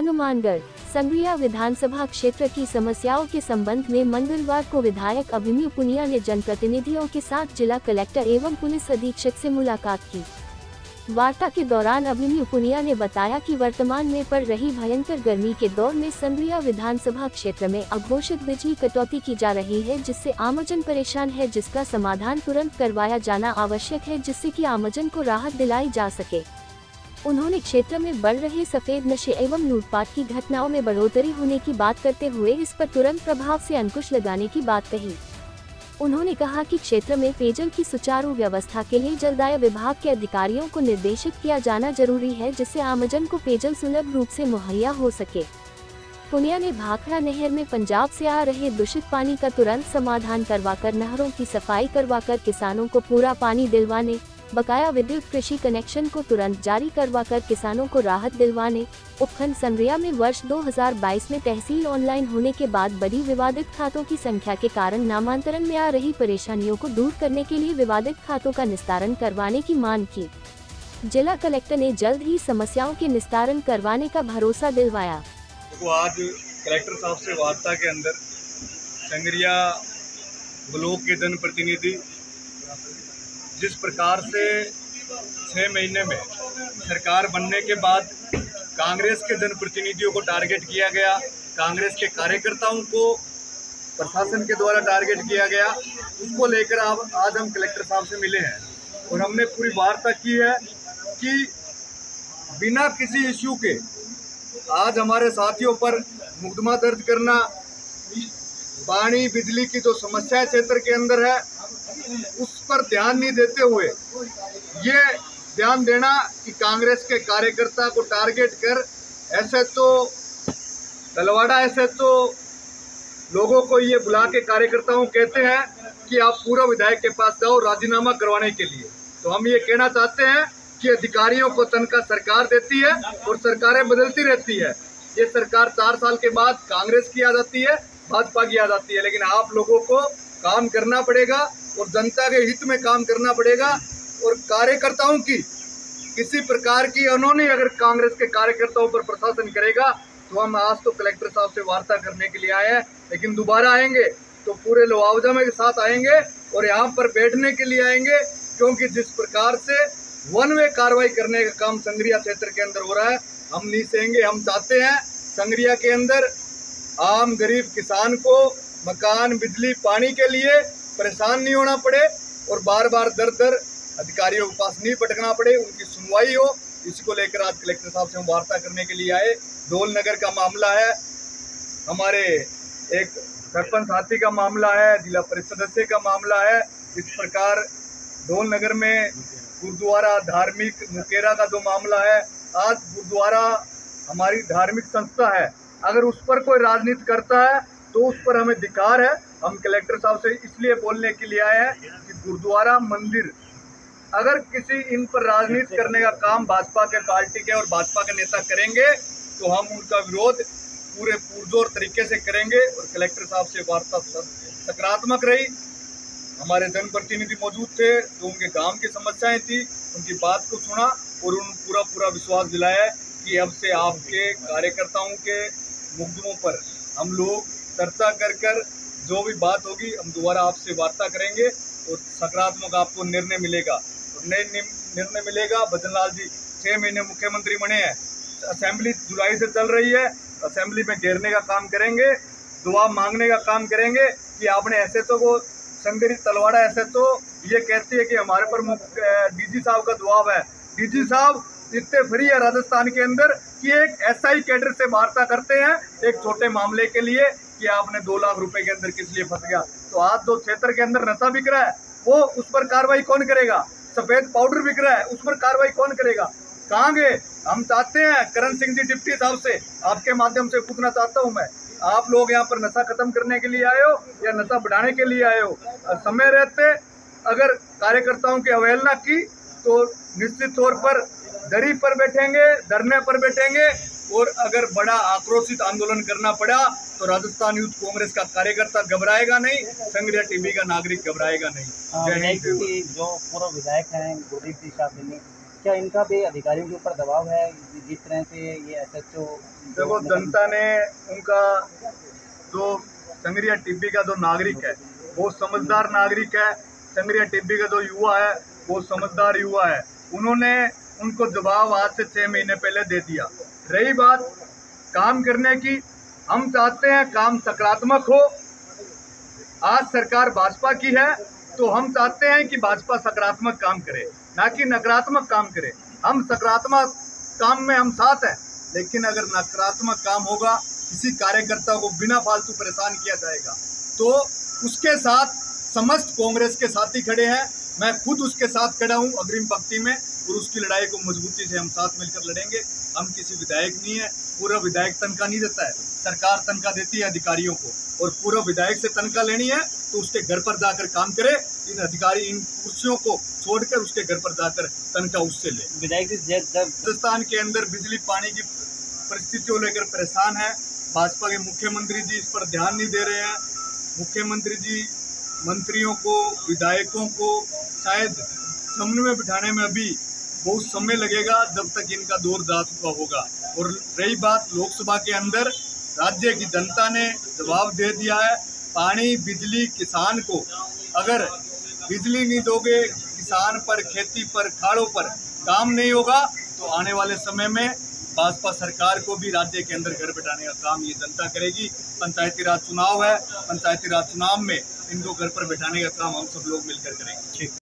हनुमानगढ़ संग्रिया विधानसभा क्षेत्र की समस्याओं के संबंध में मंगलवार को विधायक अभिमन्यु पुनिया ने जनप्रतिनिधियों के साथ जिला कलेक्टर एवं पुलिस अधीक्षक से मुलाकात की। वार्ता के दौरान अभिमन्यु पुनिया ने बताया कि वर्तमान में पड़ रही भयंकर गर्मी के दौर में संग्रिया विधानसभा क्षेत्र में अघोषित बिजली कटौती की जा रही है, जिससे आमजन परेशान है, जिसका समाधान तुरंत करवाया जाना आवश्यक है, जिससे कि आमजन को राहत दिलाई जा सके। उन्होंने क्षेत्र में बढ़ रहे सफेद नशे एवं लूटपाट की घटनाओं में बढ़ोतरी होने की बात करते हुए इस पर तुरंत प्रभाव से अंकुश लगाने की बात कही। उन्होंने कहा कि क्षेत्र में पेयजल की सुचारू व्यवस्था के लिए जलदाय विभाग के अधिकारियों को निर्देशित किया जाना जरूरी है, जिससे आमजन को पेयजल सुलभ रूप से मुहैया हो सके। पुनिया ने भाखड़ा नहर में पंजाब से आ रहे दूषित पानी का तुरंत समाधान करवाकर नहरों की सफाई करवाकर किसानों को पूरा पानी दिलवाने, बकाया विद्युत कृषि कनेक्शन को तुरंत जारी करवाकर किसानों को राहत दिलवाने, उपखंड संग्रिया में वर्ष 2022 में तहसील ऑनलाइन होने के बाद बड़ी विवादित खातों की संख्या के कारण नामांतरण में आ रही परेशानियों को दूर करने के लिए विवादित खातों का निस्तारण करवाने की मांग की। जिला कलेक्टर ने जल्द ही समस्याओं के निस्तारण करवाने का भरोसा दिलवाया। आज कलेक्टर साहब से वार्ता के अंदर संग्रिया ब्लॉक के जनप्रतिनिधि जिस प्रकार से 6 महीने में सरकार बनने के बाद कांग्रेस के जनप्रतिनिधियों को टारगेट किया गया, कांग्रेस के कार्यकर्ताओं को प्रशासन के द्वारा टारगेट किया गया, उसको लेकर आज हम कलेक्टर साहब से मिले हैं और हमने पूरी वार्ता की है कि बिना किसी इश्यू के आज हमारे साथियों पर मुकदमा दर्ज करना, पानी बिजली की जो समस्या क्षेत्र के अंदर है उस पर ध्यान नहीं देते हुए ये ध्यान देना कि कांग्रेस के कार्यकर्ता को टारगेट कर एसएचओ तलवाड़ा एसएचओ लोगों को ये बुला के कार्यकर्ताओं कहते हैं कि आप पूर्व विधायक के पास जाओ राजीनामा करवाने के लिए। तो हम ये कहना चाहते हैं कि अधिकारियों को तनख्वाह सरकार देती है और सरकारें बदलती रहती है। ये सरकार 4 साल के बाद कांग्रेस की आ जाती है, भाजपा की आ जाती है, लेकिन आप लोगों को काम करना पड़ेगा और जनता के हित में काम करना पड़ेगा। और कार्यकर्ताओं की किसी प्रकार की अनहोनी अगर कांग्रेस के कार्यकर्ताओं पर प्रशासन करेगा तो हम आज तो कलेक्टर साहब से वार्ता करने के लिए आए हैं, लेकिन दोबारा आएंगे तो पूरे मुआवजा के साथ आएंगे और यहाँ पर बैठने के लिए आएंगे, क्योंकि जिस प्रकार से वन वे कार्रवाई करने का काम संग्रिया क्षेत्र के अंदर हो रहा है हम नहीं सहेंगे। हम चाहते हैं संग्रिया के अंदर आम गरीब किसान को मकान बिजली पानी के लिए परेशान नहीं होना पड़े और बार बार दर दर अधिकारियों के पास नहीं भटकना पड़े, उनकी सुनवाई हो। इसको लेकर आज कलेक्टर साहब से हम वार्ता करने के लिए आए। डोल नगर का मामला है, हमारे एक सरपंच साथी का मामला है, जिला परिषद सदस्य का मामला है। इस प्रकार डोल नगर में गुरुद्वारा धार्मिक मुकेरा का जो मामला है, आज गुरुद्वारा हमारी धार्मिक संस्था है, अगर उस पर कोई राजनीति करता है तो उस पर हमें धिक्कार है। हम कलेक्टर साहब से इसलिए बोलने के लिए आए हैं कि गुरुद्वारा मंदिर अगर किसी इन पर राजनीति करने का काम भाजपा के पार्टी के और भाजपा के नेता करेंगे तो हम उनका विरोध पूरे पुरजोर तरीके से करेंगे। और कलेक्टर साहब से वार्ता सकारात्मक रही, हमारे जनप्रतिनिधि मौजूद थे जो उनके गांव की समस्याएं थी, उनकी बात को सुना और उन पूरा विश्वास दिलाया कि अब से आपके कार्यकर्ताओं के मुकदमों पर हम लोग चर्चा कर जो भी बात होगी हम दोबारा आपसे वार्ता करेंगे और सकारात्मक आपको निर्णय मिलेगा और नए निर्णय मिलेगा। भजनलाल जी 6 महीने मुख्यमंत्री बने हैं, असेंबली जुलाई से चल रही है, असेंबली में घेरने का काम करेंगे, दुआ मांगने का काम करेंगे कि आपने एसएचओ को संग्रिया तलवाड़ा एसएचओ ये कहती है कि हमारे पर डीजी साहब का दबाव है। डीजी साहब इतने फ्री है राजस्थान के अंदर कि एक एसआई कैडर से वार्ता करते हैं एक छोटे मामले के लिए कि आपने 2 लाख रुपए के अंदर किस लिए फंस गया। तो आज जो क्षेत्र के अंदर नशा बिक रहा है वो उस पर कार्रवाई कौन करेगा? सफेद पाउडर बिक रहा है उस पर कार्रवाई कौन करेगा? कहाँ गए? हम चाहते हैं करण सिंह जी डिप्टी साहब से आपके माध्यम से पूछना चाहता हूँ मैं, आप लोग यहाँ पर नशा खत्म करने के लिए आए हो या नशा बढ़ाने के लिए आए हो? समय रहते अगर कार्यकर्ताओं की अवहेलना की तो निश्चित तौर पर दरी पर बैठेंगे, धरने पर बैठेंगे और अगर बड़ा आक्रोशित आंदोलन करना पड़ा तो राजस्थान यूथ कांग्रेस का कार्यकर्ता घबराएगा नहीं, संग्रिया टीबी का नागरिक घबराएगा नहीं। जय हिंद। जो पूर्व विधायक हैं गुरदीप सिंह साहब क्या इनका भी अधिकारियों के ऊपर दबाव है जिस तरह से ये एसएचओ? देखो, जनता ने उनका जो संगरिया टिब्बी का जो नागरिक है वो समझदार नागरिक है, संगरिया टिब्बी का जो युवा है वो समझदार युवा है, उन्होंने उनको जवाब आज से 6 महीने पहले दे दिया। रही बात काम करने की, हम चाहते हैं काम सकारात्मक हो। आज सरकार भाजपा की है तो हम चाहते हैं कि भाजपा सकारात्मक काम करे, ना कि नकारात्मक काम करे। हम सकारात्मक काम में हम साथ हैं, लेकिन अगर नकारात्मक काम होगा, किसी कार्यकर्ता को बिना फालतू परेशान किया जाएगा, तो उसके साथ समस्त कांग्रेस के साथी खड़े हैं। मैं खुद उसके साथ खड़ा हूं अग्रिम पंक्ति में, और उसकी लड़ाई को मजबूती से हम साथ मिलकर लड़ेंगे। हम किसी विधायक नहीं है, पूरा विधायक तनख्वाह नहीं देता है, सरकार तनख्वाह देती है अधिकारियों को, और पूरा विधायक से तनख्वाह लेनी है तो उसके घर पर जाकर काम करे। इन अधिकारी इन कुर्सियों को छोड़कर उसके घर पर जाकर तनख्वाह उससे ले। विधायक राजस्थान के अंदर बिजली पानी की परिस्थितियों लेकर परेशान है। भाजपा के मुख्यमंत्री जी इस पर ध्यान नहीं दे रहे हैं। मुख्यमंत्री जी मंत्रियों को, विधायकों को शायद समन्वय बिठाने में अभी बहुत समय लगेगा, जब तक इनका दौर जा चुका होगा। और रही बात लोकसभा के अंदर, राज्य की जनता ने जवाब दे दिया है। पानी, बिजली, किसान को अगर बिजली नहीं दोगे, किसान पर, खेती पर, खाड़ों पर काम नहीं होगा, तो आने वाले समय में भाजपा सरकार को भी राज्य के अंदर घर बिठाने का काम ये जनता करेगी। पंचायती राज चुनाव है, पंचायती राज चुनाव में इनको घर पर बिठाने का काम हम सब लोग मिलकर करेंगे।